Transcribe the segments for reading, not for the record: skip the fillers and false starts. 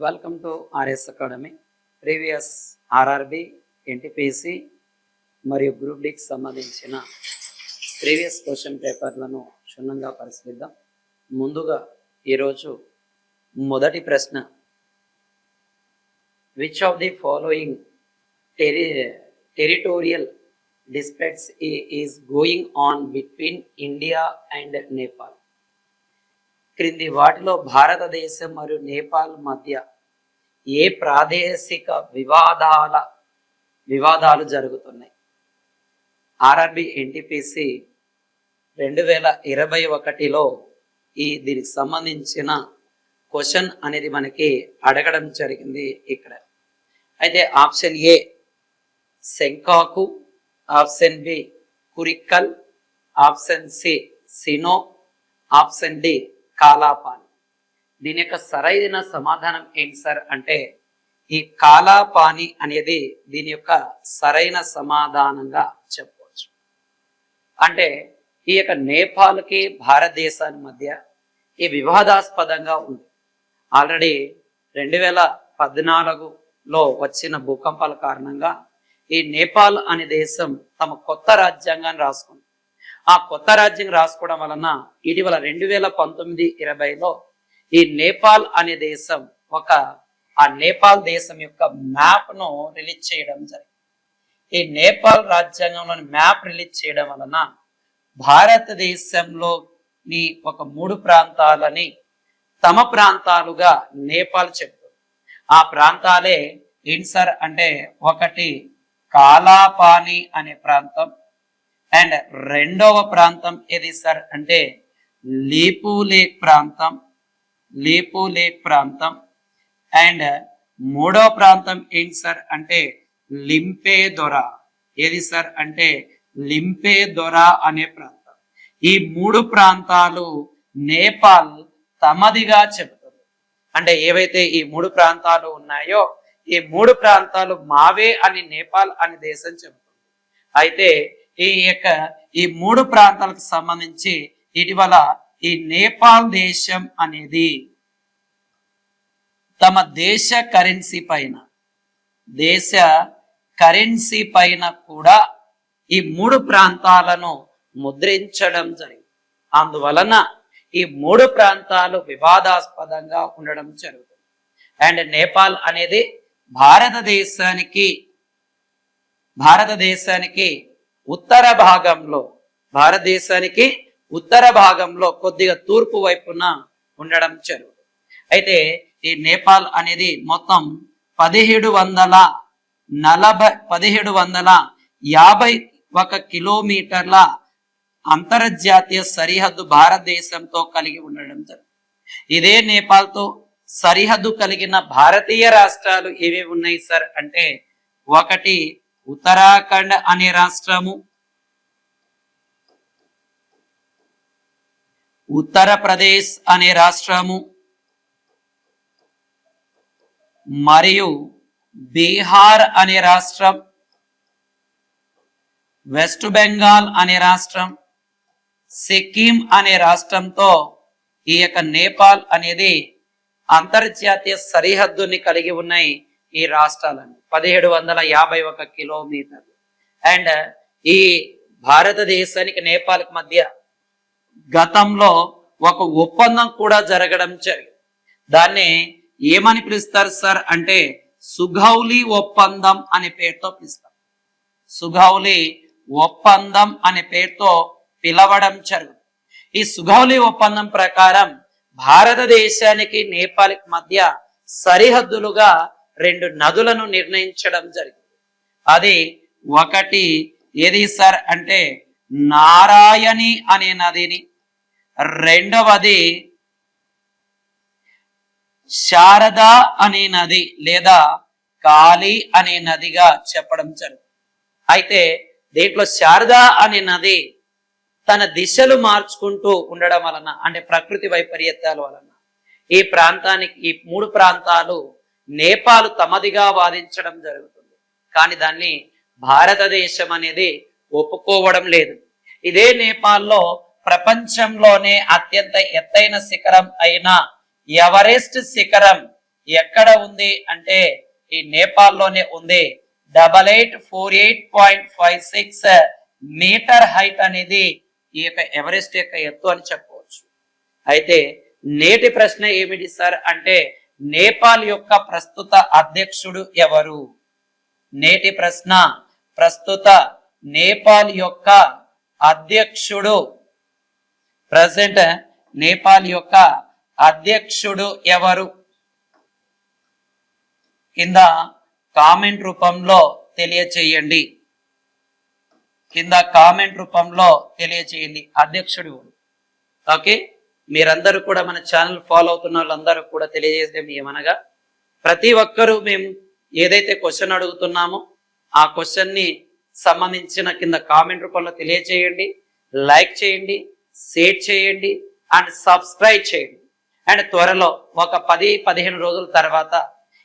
Welcome to RS academy. Previous RRB, NTPC మరియు group డికి సంబంధించిన previous question పేపర్లను క్షుణ్ణంగా పరిశీలిద్దాం. ముందుగా ఈరోజు మొదటి ప్రశ్న, which of the following territorial disputes is going on between India and Nepal. క్రింది వాటిలో భారతదేశం మరియు నేపాల్ మధ్య ఏ ప్రాదేశిక వివాదాలు జరుగుతున్నాయి? ఆర్ఆర్బి ఎన్టీపీసీ 2021లో దీనికి సంబంధించిన క్వశ్చన్ అనేది మనకి అడగడం జరిగింది ఇక్కడ. అయితే ఆప్షన్ ఏ శంకాకు, ఆప్షన్ బి కురిక్కల్, ఆప్షన్ సి సినో, ఆప్షన్ డి కాలాపాని. దీని యొక్క సరైన సమాధానం ఏంటి సార్ అంటే ఈ కాలాపాని అనేది దీని యొక్క సరైన సమాధానంగా చెప్పవచ్చు. అంటే ఈ యొక్క నేపాల్కి భారతదేశానికి మధ్య ఈ వివాదాస్పదంగా ఉంది. ఆల్రెడీ 2014లో వచ్చిన భూకంపాల కారణంగా ఈ నేపాల్ అనే దేశం తమ కొత్త రాజ్యాంగాన్ని రాసుకుంది. ఆ కొత్త రాజ్యాంగం రాసుకోవడం వలన ఇటీవల 2019-20లో ఈ నేపాల్ అనే దేశం ఆ నేపాల్ దేశం యొక్క మ్యాప్ ను రిలీజ్ చేయడం జరిగింది. ఈ నేపాల్ రాజ్యాంగంలోని మ్యాప్ రిలీజ్ చేయడం వలన భారతదేశంలోని 3 ప్రాంతాలని తమ ప్రాంతాలుగా నేపాల్ చెప్తుంది. ఆ ప్రాంతాలే ఏంటి సార్ అంటే ఒకటి కాలాపాని అనే ప్రాంతం, అండ్ రెండవ ప్రాంతం ఏది సార్ అంటే లీపులేక్ ప్రాంతం, అండ్ మూడవ ప్రాంతం ఏంటి సార్ అంటే లింపేదొరా. ఏది సార్ అంటే లింపేదొరా అనే ప్రాంతం. ఈ 3 ప్రాంతాలు నేపాల్ తమదిగా చెబుతుంది. అంటే ఏవైతే ఈ 3 ప్రాంతాలు ఉన్నాయో ఈ 3 ప్రాంతాలు మావే అని నేపాల్ అనే దేశం చెబుతుంది. అయితే ఈ 3 ప్రాంతాలకు సంబంధించి ఇటీవల ఈ నేపాల్ దేశం అనేది తమ దేశ కరెన్సీ పైన కూడా ఈ 3 ప్రాంతాలను ముద్రించడం జరిగింది. అందువలన ఈ 3 ప్రాంతాలు వివాదాస్పదంగా ఉండడం జరుగుతుంది. అండ్ నేపాల్ అనేది భారతదేశానికి ఉత్తర భాగంలో కొద్దిగా తూర్పు వైపున ఉండడం జరుగుతుంది. అయితే ఈ నేపాల్ అనేది మొత్తం 1751 కిలోమీటర్ల అంతర్జాతీయ సరిహద్దు భారతదేశంతో కలిగి ఉండడం జరుగుతుంది. ఇదే నేపాల్తో సరిహద్దు కలిగిన భారతీయ రాష్ట్రాలు ఏవి ఉన్నాయి సార్ అంటే ఒకటి ఉత్తరాఖండ్ అనే రాష్ట్రము, ఉత్తరప్రదేశ్ అనే రాష్ట్రము, మరియు బీహార్ అనే రాష్ట్రం, వెస్ట్ బెంగాల్ అనే రాష్ట్రం, సిక్కిం అనే రాష్ట్రంతో ఈ యొక్క నేపాల్ అనేది అంతర్జాతీయ సరిహద్దుని కలిగి ఉన్నాయి. ఈ రాష్ట్రాలను 1751 కిలోమీటర్లు. అండ్ ఈ భారతదేశానికి నేపాల్కి మధ్య గతంలో ఒక ఒప్పందం కూడా జరగడం జరిగింది. దాన్ని ఏమని పిలుస్తారు సార్ అంటే సుగౌలి ఒప్పందం అనే పేరుతో పిలుస్తారు. సుగౌలి ఒప్పందం అనే పేరుతో పిలవడం జరుగుతుంది. ఈ సుగౌలి ఒప్పందం ప్రకారం భారతదేశానికి నేపాల్కి మధ్య సరిహద్దులుగా 2 నదులను నిర్ణయించడం జరిగింది. అది ఒకటి ఏది సార్ అంటే నారాయణి అనే నదిని, రెండవది శారదా అనే నది లేదా కాళీ అనే నదిగా చెప్పడం జరుగుతుంది. అయితే దీంట్లో శారదా అనే నది తన దిశలు మార్చుకుంటూ ఉండడం వలన అంటే ప్రకృతి వైపరీత్యాల వలన ఈ 3 ప్రాంతాలు నేపాల్ తమదిగా వాదించడం జరుగుతుంది. కానీ దాన్ని భారతదేశం అనేది ఒప్పుకోవడం లేదు. ఇదే నేపాల్లో ప్రపంచంలోనే అత్యంత ఎత్తైన శిఖరం అయిన ఎవరెస్ట్ శిఖరం ఎక్కడ ఉంది అంటే ఈ నేపాల్లోనే ఉంది. 8848.56 మీటర్ హైట్ అనేది ఈ యొక్క ఎవరెస్ట్ యొక్క ఎత్తు అని చెప్పవచ్చు. అయితే నేటి ప్రశ్న ఏమిటి సార్ అంటే నేపాల్ యొక్క ప్రస్తుత అధ్యక్షుడు ఎవరు? నేటి ప్రశ్న ప్రస్తుత నేపాల్ యొక్క అధ్యక్షుడు, ప్రజెంట్ నేపాల్ యొక్క అధ్యక్షుడు ఎవరు? కింద కామెంట్ రూపంలో తెలియచేయండి. కింద కామెంట్ రూపంలో తెలియచేయండి అధ్యక్షుడు. ఓకే, మీరందరూ కూడా మన ఛానల్ ఫాలో అవుతున్న వాళ్ళందరూ కూడా తెలియజేయడం ఏమనగా ప్రతి ఒక్కరూ మేము ఏదైతే క్వశ్చన్ అడుగుతున్నామో ఆ క్వశ్చన్ ని సంబంధించిన కింద కామెంట్ రూపంలో తెలియచేయండి, లైక్ చేయండి, షేర్ చేయండి అండ్ సబ్స్క్రైబ్ చేయండి. అండ్ త్వరలో ఒక 10-15 రోజుల తర్వాత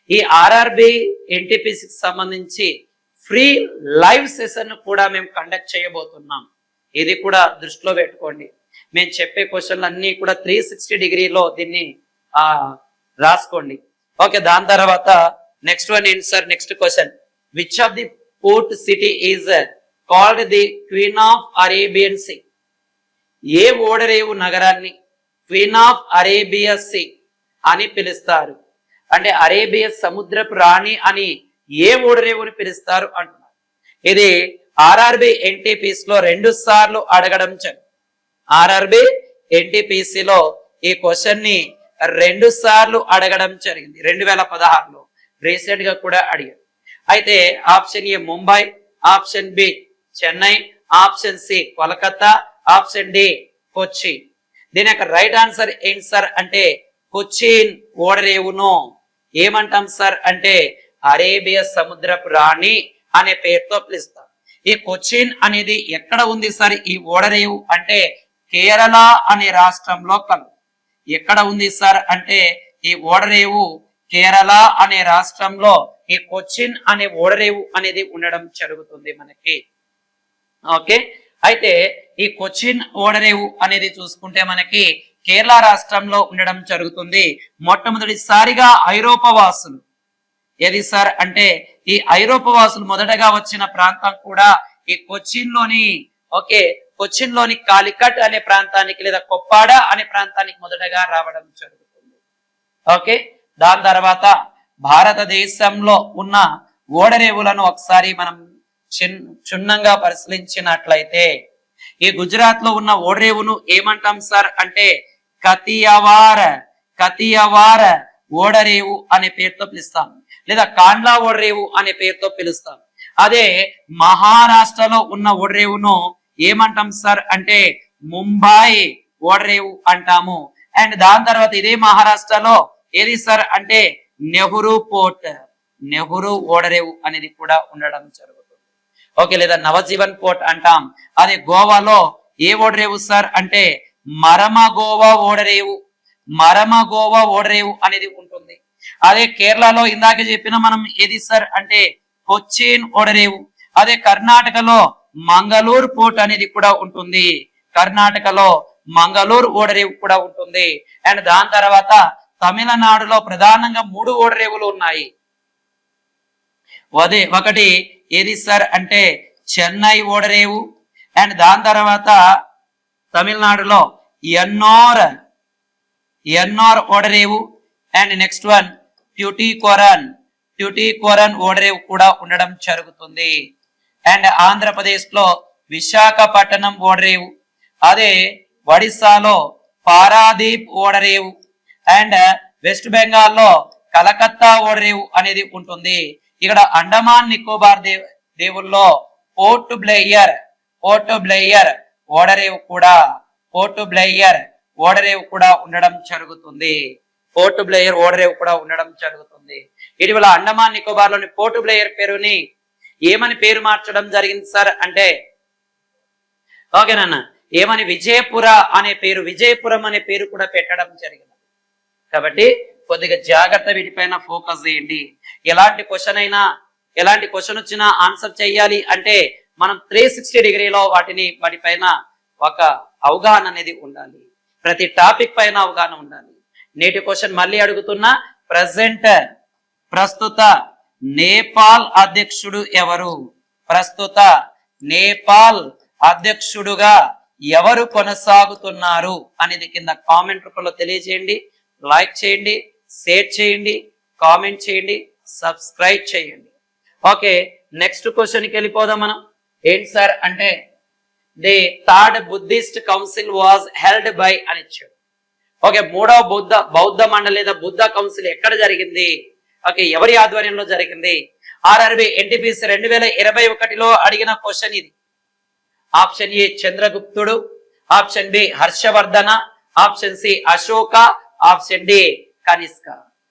ఈ ఆర్ఆర్బి ఎన్టీపీసీకి సంబంధించి ఫ్రీ లైవ్ సెషన్ కూడా మేము కండక్ట్ చేయబోతున్నాం. ఇది కూడా దృష్టిలో పెట్టుకోండి. మేము చెప్పే క్వశ్చన్లు అన్ని కూడా 360 డిగ్రీలో దీన్ని రాసుకోండి. ఓకే, దాని తర్వాత నెక్స్ట్ వన్ ఏంటి sir? Next question, which of the port city is called the queen of Arabian sea? ఏ ఓడరేవు నగరాన్ని క్వీన్ ఆఫ్ అరేబియా సీ అని పిలుస్తారు? అంటే అరేబియా సముద్రపు రాణి అని ఏ ఓడరేవుని పిలుస్తారు అంటున్నారు. ఇది ఆర్ఆర్బి ఎన్టీపీసీలో 2 సార్లు అడగడం జరిగింది. ఆర్ఆర్బి ఎన్టీపీసీలో ఈ క్వశ్చన్ ని 2 సార్లు అడగడం జరిగింది. 2016లో రీసెంట్ గా కూడా అడిగారు. అయితే option A Mumbai, option B Chennai, option C Kolkata, option D Kochi. దీని యొక్క రైట్ ఆన్సర్ ఏంటి సార్ అంటే కొచ్చిన్ ఓడరేవును ఏమంటాం సార్ అంటే అరేబియా సముద్రపు రాణి అనే పేరుతో పిలుస్తారు. ఈ కొచ్చిన్ అనేది ఎక్కడ ఉంది సార్ ఈ ఓడరేవు అంటే కేరళ అనే రాష్ట్రంలో కలదు. ఎక్కడ ఉంది సార్ అంటే ఈ ఓడరేవు కేరళ అనే రాష్ట్రంలో ఈ కొచ్చిన్ అనే ఓడరేవు అనేది ఉండడం జరుగుతుంది మనకి. ఓకే, అయితే ఈ కొచ్చిన్ ఓడరేవు అనేది చూసుకుంటే మనకి కేరళ రాష్ట్రంలో ఉండడం జరుగుతుంది. మొట్టమొదటిసారిగా ఐరోపా వాసులు ఏది సార్ అంటే ఈ ఐరోపా వాసులు మొదటగా వచ్చిన ప్రాంతం కూడా ఈ కొచ్చిన్ లోని కొచ్చిన్ లోని కాలికట్ అనే ప్రాంతానికి లేదా కొప్పాడ అనే ప్రాంతానికి మొదటగా రావడం జరుగుతుంది. ఓకే, దాని తర్వాత భారతదేశంలో ఉన్న ఓడరేవులను ఒకసారి మనం క్షుణ్ణంగా పరిశీలించినట్లయితే ఈ గుజరాత్ లో ఉన్న ఓడరేవును ఏమంటాం సార్ అంటే కతియవార్ ఓడరేవు అనే పేరుతో పిలుస్తాం, లేదా కాండ్లా ఓడరేవు అనే పేరుతో పిలుస్తాం. అదే మహారాష్ట్రలో ఉన్న ఓడరేవును ఏమంటాం సార్ అంటే ముంబై ఓడరేవు అంటాము. అండ్ దాని తర్వాత ఇదే మహారాష్ట్రలో ఏది సార్ అంటే నెహ్రూ పోర్ట్, నెహ్రూ ఓడరేవు అనేది కూడా ఉండడం జరుగుతుంది. ఓకే, లేదా నవజీవన్ పోర్ట్ అంటాం. అది గోవాలో ఏ ఓడరేవు సార్ అంటే మరమగోవా ఓడరేవు, మరమగోవా ఓడరేవు అనేది ఉంటుంది. అదే కేరళలో ఇందాక చెప్పిన మనం ఏది సార్ అంటే కొచ్చిన్ ఓడరేవు. అదే కర్ణాటకలో మంగళూరు పోర్ట్ అనేది కూడా ఉంటుంది. కర్ణాటకలో మంగళూరు ఓడరేవు కూడా ఉంటుంది. అండ్ దాని తర్వాత తమిళనాడులో ప్రధానంగా 3 ఓడరేవులు ఉన్నాయి. అదే ఒకటి ఏది సార్ అంటే చెన్నై ఓడరేవు. అండ్ దాని తర్వాత తమిళనాడులో ఎన్నోర్ ఓడరేవు. అండ్ నెక్స్ట్ వన్ ట్యూటికోరన్ ఓడరేవు కూడా ఉండడం జరుగుతుంది. అండ్ ఆంధ్రప్రదేశ్ లో విశాఖపట్నం ఓడరేవు. అదే ఒడిశాలో పారాదీప్ ఓడరేవు. అండ్ వెస్ట్ బెంగాల్లో కలకత్తా ఓడరేవు అనేది ఉంటుంది. ఇక్కడ అండమాన్ నికోబార్ దేవుల్లో పోర్ట్ బ్లెయిర్ ఓడరేవు కూడా ఉండడం జరుగుతుంది. పోర్ట్ బ్లెయిర్ ఓడరేవు కూడా ఉండడం జరుగుతుంది. ఇటీవల అండమాన్ నికోబార్ లోని పోర్ట్ బ్లెయిర్ పేరుని ఏమని పేరు మార్చడం జరిగింది సార్ అంటే ఓకేనా ఏమని విజయపురం అనే పేరు కూడా పెట్టడం జరిగింది. కాబట్టి కొద్దిగా జాగ్రత్త వీటిపైన ఫోకస్ చేయండి. ఎలాంటి క్వశ్చన్ వచ్చినా ఆన్సర్ చేయాలి అంటే మనం 360 డిగ్రీలో వాటిపైన ఒక అవగాహన అనేది ఉండాలి. ప్రతి టాపిక్ పైన అవగాహన ఉండాలి. నేటి క్వశ్చన్ మళ్ళీ అడుగుతున్నా, ప్రస్తుత నేపాల్ అధ్యక్షుడు ఎవరు? ప్రస్తుత నేపాల్ అధ్యక్షుడుగా ఎవరు కొనసాగుతున్నారు అనేది కింద కామెంట్ రూపంలో తెలియజేయండి. లైక్ చేయండి, షేర్ చేయండి, కామెంట్ చేయండి, సబ్స్క్రైబ్ చేయండి. ఓకే, నెక్స్ట్ క్వశ్చన్కి వెళ్ళిపోదాం మనం. ఏంటి సార్ అంటే the third Buddhist council was held by అని ఇచ్చాడు. ఓకే, మూడవ బౌద్ధ మండలి లేదా బుద్ధ కౌన్సిల్ ఎక్కడ జరిగింది? ఓకే, ఎవరి ఆధ్వర్యంలో జరిగింది? ఆర్ఆర్బి ఎన్టీపీసీ 2021లో అడిగిన క్వశ్చన్ ఇది. ఆప్షన్ ఏ చంద్రగుప్తుడు, option B Harshavardhana, option C Ashoka, option D Kanishka.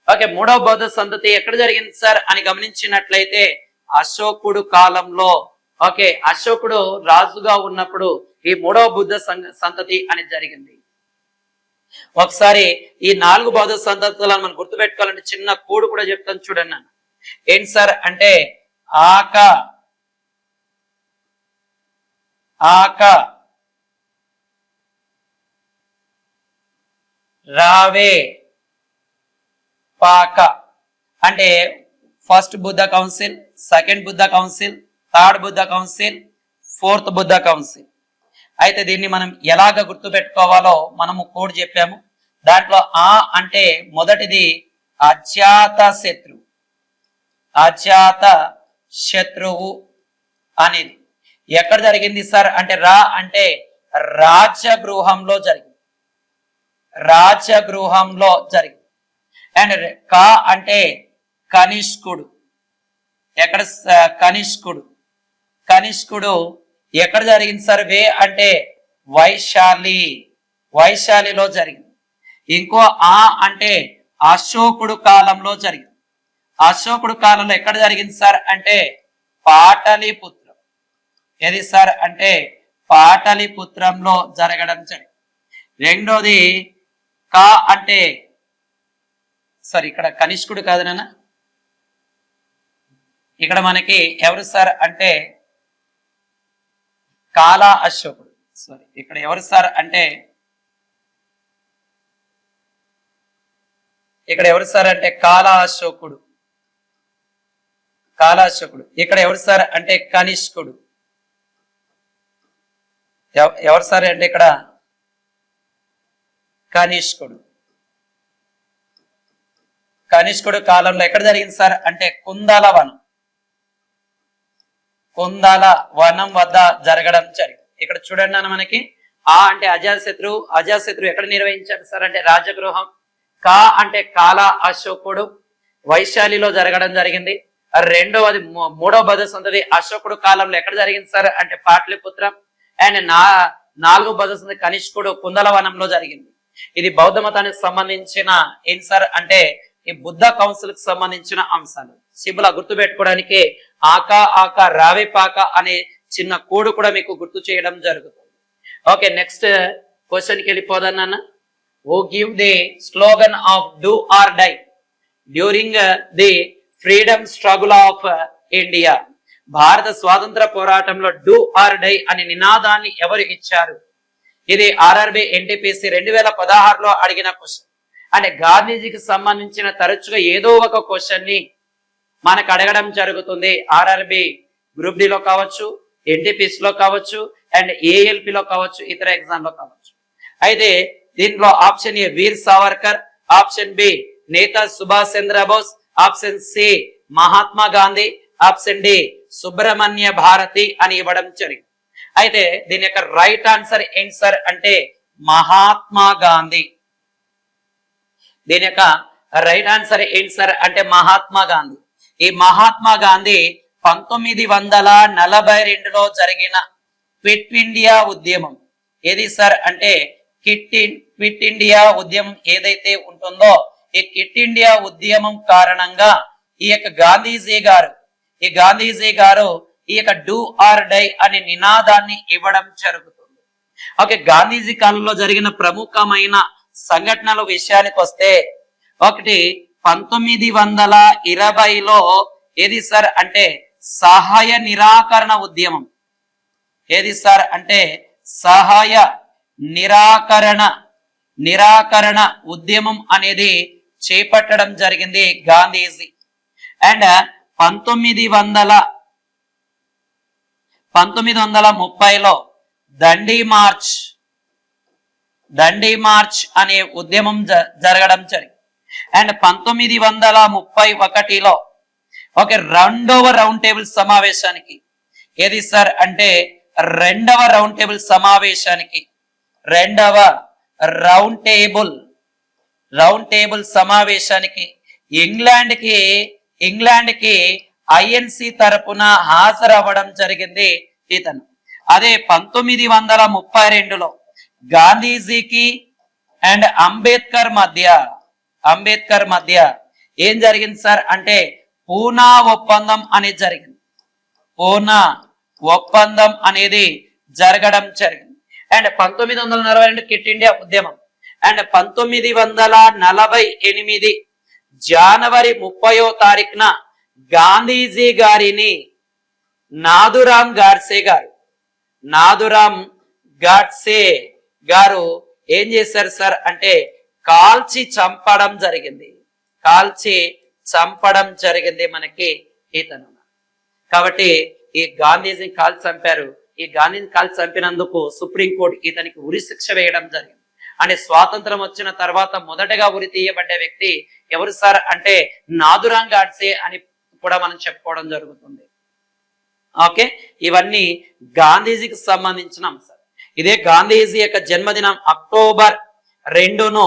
Okay, మూడవ బౌద్ధ సంతతి ఎక్కడ జరిగింది సార్ అని గమనించినట్లయితే అశోకుడు కాలంలో. ఓకే, అశోకుడు రాజుగా ఉన్నప్పుడు ఈ మూడవ బుద్ధ సంతతి అనేది జరిగింది. ఒకసారి ఈ 4 బౌద్ధ సంతతులను మనం గుర్తుపెట్టుకోవాలంటే చిన్న కోడ్ కూడా చెప్తాను చూడండి. ఏంటి సార్ అంటే ఆక రావే పాక అంటే first Buddha council, second Buddha council, third Buddha council, fourth Buddha council. అయితే దీన్ని మనం ఎలాగ గుర్తు పెట్టుకోవాలో మనము కోడ్ చెప్పాము. దాంట్లో ఆ అంటే మొదటిది అజాత శత్రువు, అజాత శత్రువు అనేది ఎక్కడ జరిగింది సార్ అంటే రా అంటే రాజగృహంలో జరిగింది, రాజగృహంలో జరిగింది. అండ్ కా అంటే కనిష్కుడు, ఎక్కడ కనిష్కుడు, కనిష్కుడు ఎక్కడ జరిగింది సార్? వే అంటే వైశాలి, వైశాలిలో జరిగింది. ఇంకో ఆ అంటే అశోకుడు కాలంలో జరిగింది. అశోకుడు కాలంలో ఎక్కడ జరిగింది సార్ అంటే పాటలీపుత్రం. ఏది సార్ అంటే పాటలీపుత్రంలో జరగడం జరిగింది. రెండోది కా అంటే సార్ ఇక్కడ కనిష్కుడు కాదు నాన్న, ఇక్కడ మనకి ఎవరు సార్ అంటే కాలా అశోకుడు. సారీ, ఇక్కడ ఎవరు సార్ అంటే ఇక్కడ ఎవరు సార్ అంటే కాలా అశోకుడు, కాలా అశోకుడు. ఇక్కడ ఎవరు సార్ అంటే కనిష్కుడు. ఎవరు సార్ అంటే ఇక్కడ కనిష్కుడు. కనిష్కుడు కాలంలో ఎక్కడ జరిగింది సార్ అంటే కుందల వనం, కుందల వనం వద్ద జరగడం జరిగింది. ఇక్కడ చూడండి అన్న మనకి ఆ అంటే అజాతశత్రువు, అజాతశత్రువు ఎక్కడ నిర్వహించారు సార్ అంటే రాజగృహం. కా అంటే కాలా అశోకుడు వైశాలిలో జరగడం జరిగింది. రెండవది మూడవ బౌద్ధ సంతతి అశోకుడు కాలంలో ఎక్కడ జరిగింది సార్ అంటే పాటలీపుత్రం. అండ్ నాలుగో బౌద్ధ సంతతి కనిష్కుడు కుందలవనంలో జరిగింది. ఇది బౌద్ధ మతానికి సంబంధించిన ఏం సార్ అంటే ఈ బుద్ధ కౌన్సిల్ కి సంబంధించిన అంశాలు. సింపుల్ గుర్తు పెట్టుకోవడానికి ఆక రావే పాక అనే చిన్న కోడ్ కూడా మీకు గుర్తు చేయడం జరుగుతుంది. ఓకే, నెక్స్ట్ క్వశ్చన్ కి వెళ్ళిపోదాం నాన్న. Who give the slogan of do or die during the freedom struggle of India? భారత స్వాతంత్ర పోరాటంలో డూ ఆర్ డై అనే నినాదాన్ని ఎవరు ఇచ్చారు? ఇది ఆర్ఆర్బి ఎన్టీపీసీ 2016లో అడిగిన క్వశ్చన్. అంటే గాంధీజీకి సంబంధించిన తరచుగా ఏదో ఒక క్వశ్చన్ ని మనకు అడగడం జరుగుతుంది. ఆర్ఆర్బి గ్రూప్ డి లో కావచ్చు, ఎన్టీపీసీ లో కావచ్చు, అండ్ ఏఎల్పి లో కావచ్చు, ఇతర ఎగ్జామ్ లో కావచ్చు. అయితే దీంట్లో option A Veer Savarkar, option B Neta Subhash Chandrabose, option C Mahatma Gandhi, option D Subramanya Bharathi అని ఇవ్వడం జరిగింది. అయితే దీని యొక్క రైట్ ఆన్సర్ ఏంటి సార్ అంటే మహాత్మా గాంధీ. దీని యొక్క రైట్ ఆన్సర్ ఏంటి సార్ అంటే మహాత్మా గాంధీ. ఈ మహాత్మా గాంధీ 1942లో జరిగిన క్విట్ ఇండియా ఉద్యమం ఏది సార్ అంటే క్విట్ ఇండియా ఉద్యమం ఏదైతే ఉంటుందో ఈ క్విట్ ఇండియా ఉద్యమం కారణంగా ఈ యొక్క గాంధీజీ గారు ఈ యొక్క డూ ఆర్ డై అనే నినాదాన్ని ఇవ్వడం జరుగుతుంది. ఓకే, గాంధీజీ కాలంలో జరిగిన ప్రముఖమైన సంఘటనల విషయానికి వస్తే ఒకటి 1920లో ఏది సార్ అంటే సహాయ నిరాకరణ ఉద్యమం. ఏది సార్ అంటే సహాయ నిరాకరణ ఉద్యమం అనేది చేపట్టడం జరిగింది గాంధీజీ. అండ్ 1930లో దండి మార్చ్ అనే ఉద్యమం జరగడం జరిగింది. అండ్ 1931లో రెండవ రౌండ్ టేబుల్ సమావేశానికి, ఏది సార్ అంటే రెండవ రౌండ్ టేబుల్ సమావేశానికి ఇంగ్లాండ్ కి ఐఎన్సి తరపున హాజరవ్వడం జరిగింది ఇతను. అదే 1932లో గాంధీజీకి అండ్ అంబేద్కర్ మధ్య ఏం జరిగింది సార్ అంటే పూనా ఒప్పందం అనేది జరిగింది. పూనా ఒప్పందం అనేది జరగడం జరిగింది. అండ్ 1942 క్విట్ ఇండియా ఉద్యమం. అండ్ 1948 జనవరి 30వ తారీఖున గాంధీజీ గారిని నాథురామ్ గాడ్సే గారు ఏం చేశారు సార్ అంటే కాల్చి చంపడం జరిగింది మనకి ఇతను. కాబట్టి ఈ గాంధీజీని కాల్చి చంపారు. ఈ గాంధీని కాల్చి చంపినందుకు సుప్రీంకోర్టు ఇతనికి ఉరి శిక్ష వేయడం జరిగింది. అంటే స్వాతంత్రం వచ్చిన తర్వాత మొదటగా ఉరి తీయబడ్డ వ్యక్తి ఎవరు సార్ అంటే నాథురామ్ గాడ్సే అని కూడా మనం చెప్పుకోవడం జరుగుతుంది. ఓకే, ఇవన్నీ గాంధీజీకి సంబంధించిన అంశాలు. ఇదే గాంధీజీ యొక్క జన్మదినం అక్టోబర్ 2ను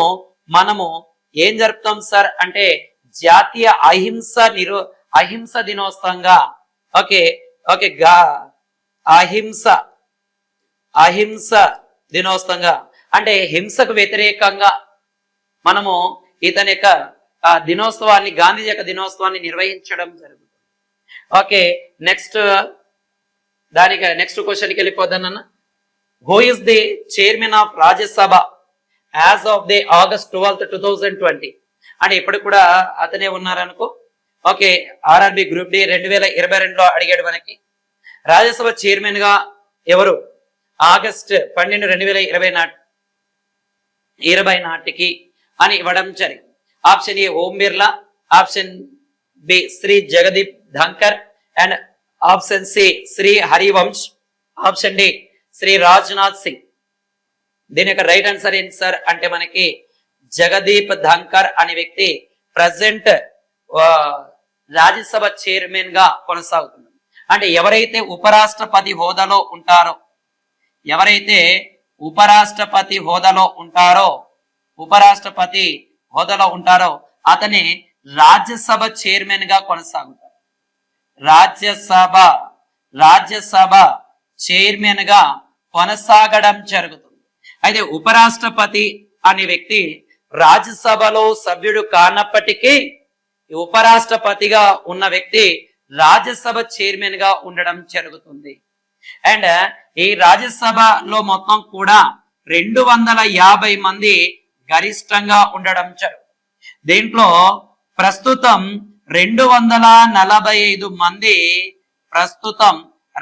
మనము ఏం జరుపుతాం సార్ అంటే జాతీయ అహింస దినోత్సవంగా అహింస దినోత్సవంగా, అంటే హింసకు వ్యతిరేకంగా మనము ఇతని యొక్క దినోత్సవాన్ని, గాంధీజీ యొక్క దినోత్సవాన్ని నిర్వహించడం జరుగుతుంది. ఓకే, నెక్స్ట్ క్వశ్చన్కి వెళ్ళిపోదానన్న. Who is the chairman of Rajya Sabha as of the August 12, 2020? అంటే ఇప్పుడు కూడా అతనే ఉన్నారనుకో. ఓకే, ఆర్ఆర్బి గ్రూప్ డి 2022లో అడిగాడు మనకి. రాజ్యసభ చైర్మన్ గా ఎవరు ఆగస్ట్ 12, 2020 నాటికి అని ఇవ్వడం జరిగింది. Option A Om Birla, option B Shri Jagdeep Dhankhar, and option C Shri Harivansh, option D Shri Rajnath Singh. దీని యొక్క రైట్ ఆన్సర్ ఏంటి సార్ అంటే మనకి జగదీప్ ధంకర్ అనే వ్యక్తి ప్రజెంట్ రాజ్యసభ చైర్మన్ గా కొనసాగుతున్నారు. అంటే ఎవరైతే ఉపరాష్ట్రపతి హోదాలో ఉంటారో అతని రాజ్యసభ చైర్మన్ గా కొనసాగుతారు. రాజ్యసభ చైర్మన్ గా కొనసాగడం జరుగుతుంది. అయితే ఉపరాష్ట్రపతి అనే వ్యక్తి రాజ్యసభలో సభ్యుడు కానప్పటికీ ఉపరాష్ట్రపతిగా ఉన్న వ్యక్తి రాజ్యసభ చైర్మన్ గా ఉండడం జరుగుతుంది. అండ్ ఈ రాజ్యసభలో మొత్తం కూడా 250 మంది గరిష్టంగా ఉండడం జరుగుతుంది. దీంట్లో ప్రస్తుతం 245 మంది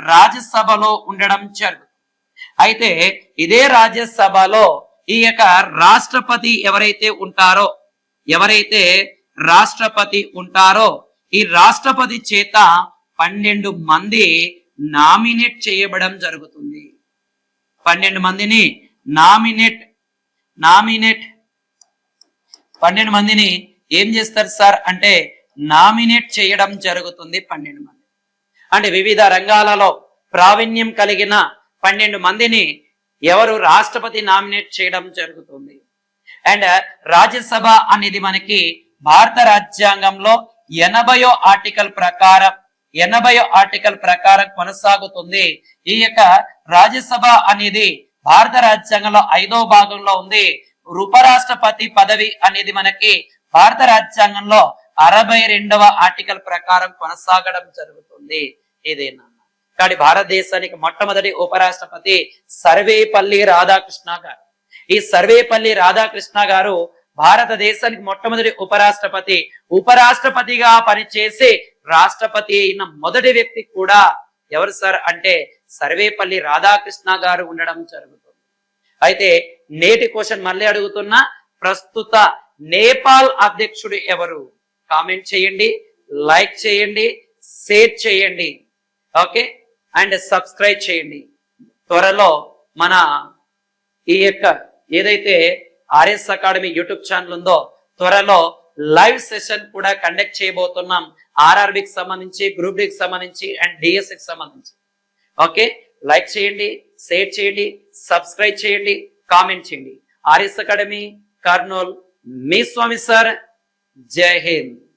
రాజ్యసభలో ఉండడం జరుగుతుంది. అయితే ఇదే రాజ్యసభలో ఈ యొక్క రాష్ట్రపతి ఎవరైతే ఉంటారో ఈ రాష్ట్రపతి చేత 12 మంది నామినేట్ చేయబడం జరుగుతుంది. 12 మందిని 12 మందిని ఏం చేస్తారు సార్ అంటే నామినేట్ చేయడం జరుగుతుంది. 12 మంది అంటే వివిధ రంగాలలో ప్రావీణ్యం కలిగిన 12 మందిని ఎవరు రాష్ట్రపతి నామినేట్ చేయడం జరుగుతుంది. అండ్ రాజ్యసభ అనేది మనకి భారత రాజ్యాంగంలో 80వ ఆర్టికల్ ప్రకారం కొనసాగుతుంది. ఈ యొక్క రాజ్యసభ అనేది భారత రాజ్యాంగంలో 5వ భాగంలో ఉంది. ఉపరాష్ట్రపతి పదవి అనేది మనకి భారత రాజ్యాంగంలో 62వ ఆర్టికల్ ప్రకారం కొనసాగడం జరుగుతుంది. ఏదైనా కానీ భారతదేశానికి మొట్టమొదటి ఉపరాష్ట్రపతి సర్వేపల్లి రాధాకృష్ణ గారు. ఈ సర్వేపల్లి రాధాకృష్ణ గారు భారతదేశానికి మొట్టమొదటి ఉపరాష్ట్రపతిగా పనిచేసి రాష్ట్రపతి అయిన మొదటి వ్యక్తి కూడా ఎవరు సార్ అంటే సర్వేపల్లి రాధాకృష్ణ గారు ఉండడం జరుగుతుంది. అయితే నేటి క్వశ్చన్ మళ్ళీ అడుగుతున్నా, ప్రస్తుత నేపాల్ అధ్యక్షుడు ఎవరు? కామెంట్ చేయండి, లైక్ చేయండి, షేర్ చేయండి, ఓకే, అండ్ సబ్స్క్రైబ్ చేయండి. త్వరలో మన ఈ యొక్క ఏదైతే ఆర్ఎస్ అకాడమీ యూట్యూబ్ ఛానల్ ఉందో త్వరలో లైవ్ సెషన్ కూడా కండక్ట్ చేయబోతున్నాం. ఆర్ఆర్బికి సంబంధించి, గ్రూప్ డికి సంబంధించి అండ్ డిఎస్సికి సంబంధించి. ఓకే, లైక్ చేయండి, షేర్ చేయండి, సబ్స్క్రైబ్ చేయండి, కామెంట్ చేయండి. ఆర్ఎస్ అకాడమీ కర్నూల్, మీ స్వామి సార్. జై హింద్.